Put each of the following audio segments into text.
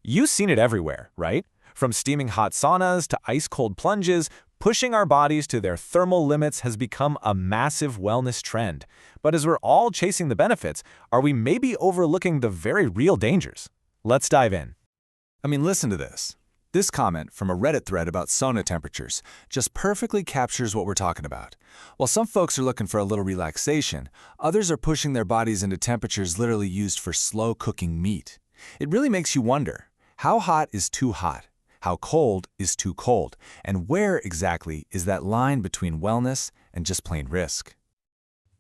You've seen it everywhere, right? From steaming hot saunas to ice-cold plunges, pushing our bodies to their thermal limits has become a massive wellness trend. But as we're all chasing the benefits, are we maybe overlooking the very real dangers? Let's dive in. Listen to this. This comment from a Reddit thread about sauna temperatures just perfectly captures what we're talking about. While some folks are looking for a little relaxation, others are pushing their bodies into temperatures literally used for slow cooking meat. It really makes you wonder, how hot is too hot? How cold is too cold? And where exactly is that line between wellness and just plain risk?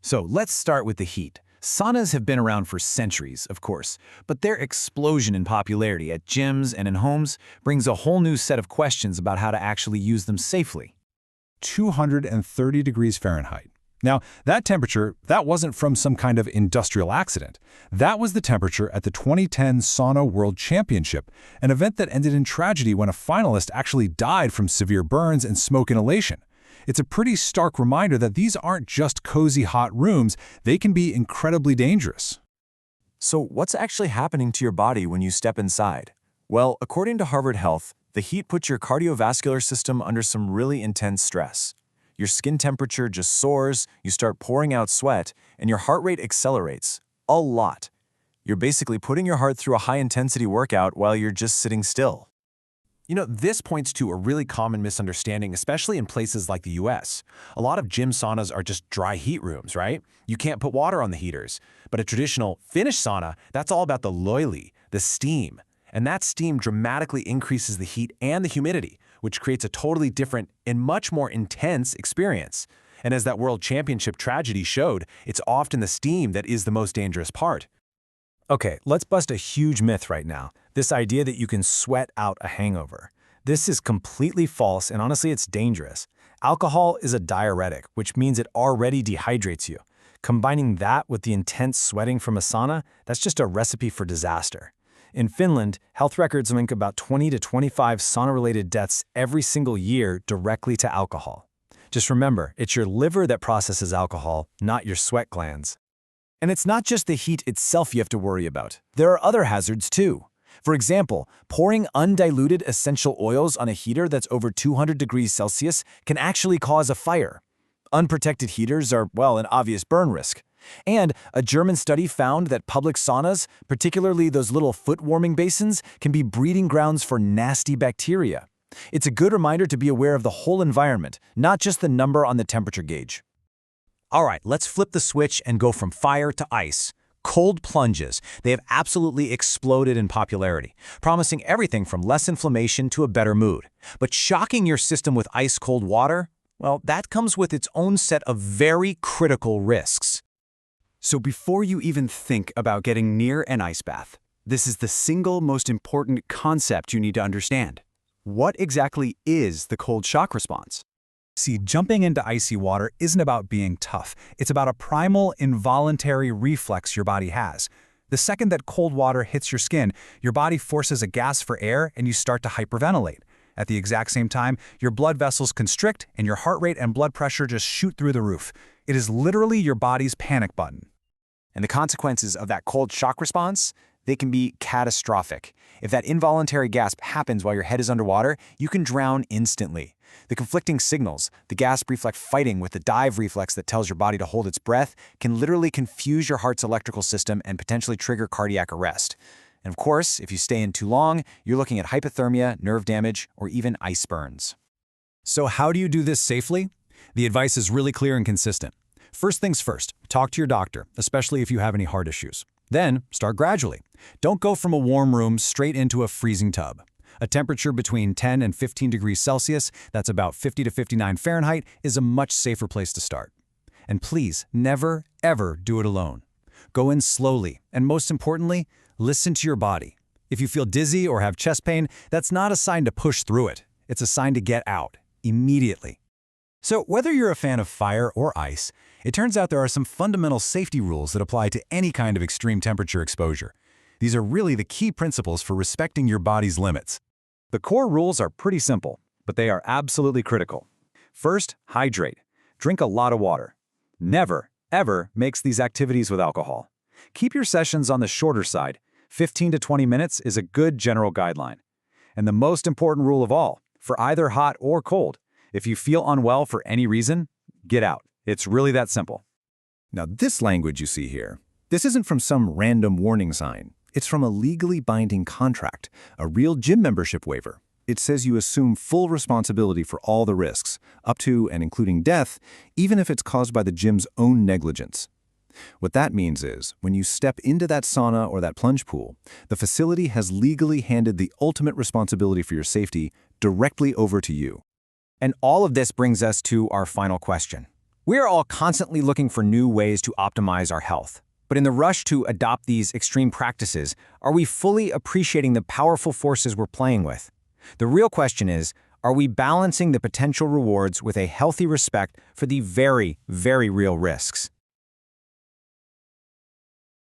So let's start with the heat. Saunas have been around for centuries, of course, but their explosion in popularity at gyms and in homes brings a whole new set of questions about how to actually use them safely. 230 degrees Fahrenheit. Now, that temperature, that wasn't from some kind of industrial accident. That was the temperature at the 2010 Sauna World Championship, an event that ended in tragedy when a finalist actually died from severe burns and smoke inhalation. It's a pretty stark reminder that these aren't just cozy hot rooms, they can be incredibly dangerous. So what's actually happening to your body when you step inside? Well, according to Harvard Health, the heat puts your cardiovascular system under some really intense stress. Your skin temperature just soars, you start pouring out sweat, and your heart rate accelerates. A lot. You're basically putting your heart through a high-intensity workout while you're just sitting still. This points to a really common misunderstanding, especially in places like the US. A lot of gym saunas are just dry heat rooms, right? You can't put water on the heaters. But a traditional Finnish sauna, that's all about the loili, the steam. And that steam dramatically increases the heat and the humidity, which creates a totally different and much more intense experience. And as that World Championship tragedy showed, it's often the steam that is the most dangerous part. Okay, let's bust a huge myth right now. This idea that you can sweat out a hangover. This is completely false, and honestly, it's dangerous. Alcohol is a diuretic, which means it already dehydrates you. Combining that with the intense sweating from a sauna, that's just a recipe for disaster. In Finland, health records link about 20 to 25 sauna-related deaths every single year directly to alcohol. Just remember, it's your liver that processes alcohol, not your sweat glands. And it's not just the heat itself you have to worry about. There are other hazards too. For example, pouring undiluted essential oils on a heater that's over 200 degrees Celsius can actually cause a fire. Unprotected heaters are, well, an obvious burn risk. And a German study found that public saunas, particularly those little foot-warming basins, can be breeding grounds for nasty bacteria. It's a good reminder to be aware of the whole environment, not just the number on the temperature gauge. All right, let's flip the switch and go from fire to ice. Cold plunges. They have absolutely exploded in popularity, promising everything from less inflammation to a better mood. But shocking your system with ice-cold water, well, that comes with its own set of very critical risks. So before you even think about getting near an ice bath, this is the single most important concept you need to understand. What exactly is the cold shock response? See, jumping into icy water isn't about being tough. It's about a primal, involuntary reflex your body has. The second that cold water hits your skin, your body forces a gas for air and you start to hyperventilate. At the exact same time, your blood vessels constrict and your heart rate and blood pressure just shoot through the roof. It is literally your body's panic button. And the consequences of that cold shock response, they can be catastrophic. If that involuntary gasp happens while your head is underwater, you can drown instantly. The conflicting signals, the gasp reflex fighting with the dive reflex that tells your body to hold its breath, can literally confuse your heart's electrical system and potentially trigger cardiac arrest. And of course, if you stay in too long, you're looking at hypothermia, nerve damage, or even ice burns. So how do you do this safely? The advice is really clear and consistent. First things first, talk to your doctor, especially if you have any heart issues. Then, start gradually. Don't go from a warm room straight into a freezing tub. A temperature between 10 and 15 degrees Celsius, that's about 50 to 59 Fahrenheit, is a much safer place to start. And please, never, ever do it alone. Go in slowly, and most importantly, listen to your body. If you feel dizzy or have chest pain, that's not a sign to push through it. It's a sign to get out, immediately. So whether you're a fan of fire or ice, it turns out there are some fundamental safety rules that apply to any kind of extreme temperature exposure. These are really the key principles for respecting your body's limits. The core rules are pretty simple, but they are absolutely critical. First, hydrate. Drink a lot of water. Never, ever mix these activities with alcohol. Keep your sessions on the shorter side. 15 to 20 minutes is a good general guideline. And the most important rule of all, for either hot or cold, if you feel unwell for any reason, get out. It's really that simple. Now, this language you see here, this isn't from some random warning sign. It's from a legally binding contract, a real gym membership waiver. It says you assume full responsibility for all the risks, up to and including death, even if it's caused by the gym's own negligence. What that means is, when you step into that sauna or that plunge pool, the facility has legally handed the ultimate responsibility for your safety directly over to you. And all of this brings us to our final question. We are all constantly looking for new ways to optimize our health. But in the rush to adopt these extreme practices, are we fully appreciating the powerful forces we're playing with? The real question is, are we balancing the potential rewards with a healthy respect for the very, very real risks?